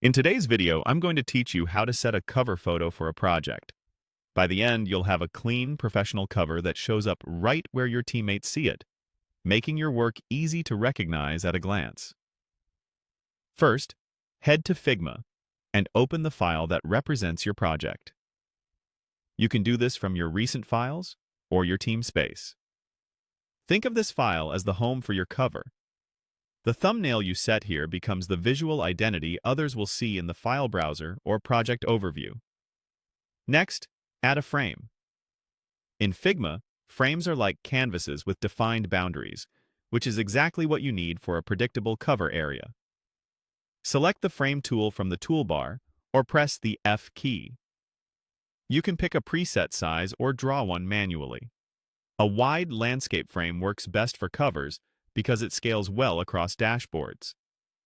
In today's video, I'm going to teach you how to set a cover photo for a project. By the end, you'll have a clean, professional cover that shows up right where your teammates see it, making your work easy to recognize at a glance. First, head to Figma and open the file that represents your project. You can do this from your recent files or your team space. Think of this file as the home for your cover. The thumbnail you set here becomes the visual identity others will see in the file browser or project overview. Next, add a frame. In Figma, frames are like canvases with defined boundaries, which is exactly what you need for a predictable cover area. Select the frame tool from the toolbar or press the F key. You can pick a preset size or draw one manually. A wide landscape frame works best for covers because it scales well across dashboards.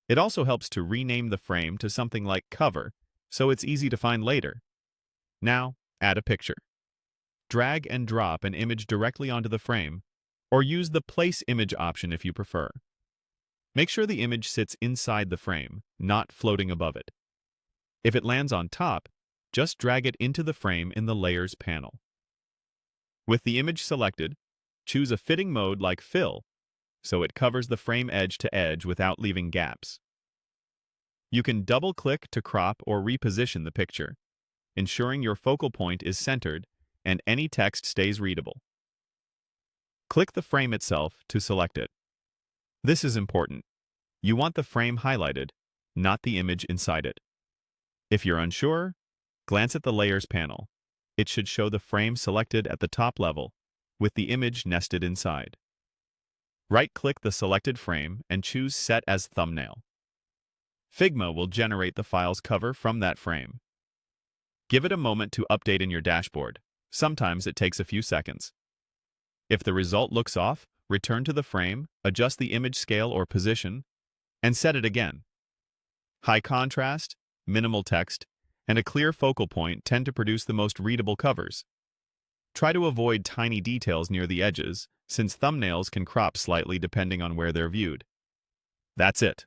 It also helps to rename the frame to something like cover, so it's easy to find later. Now, add a picture. Drag and drop an image directly onto the frame, or use the Place Image option if you prefer. Make sure the image sits inside the frame, not floating above it. If it lands on top, just drag it into the frame in the Layers panel. With the image selected, choose a fitting mode like Fill, so it covers the frame edge to edge without leaving gaps. You can double-click to crop or reposition the picture, ensuring your focal point is centered and any text stays readable. Click the frame itself to select it. This is important. You want the frame highlighted, not the image inside it. If you're unsure, glance at the Layers panel. It should show the frame selected at the top level, with the image nested inside. Right-click the selected frame and choose Set as Thumbnail. Figma will generate the file's cover from that frame. Give it a moment to update in your dashboard. Sometimes it takes a few seconds. If the result looks off, return to the frame, adjust the image scale or position, and set it again. High contrast, minimal text, and a clear focal point tend to produce the most readable covers. Try to avoid tiny details near the edges, since thumbnails can crop slightly depending on where they're viewed. That's it.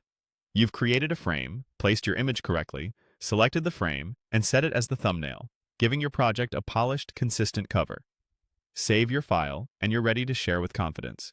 You've created a frame, placed your image correctly, selected the frame, and set it as the thumbnail, giving your project a polished, consistent cover. Save your file, and you're ready to share with confidence.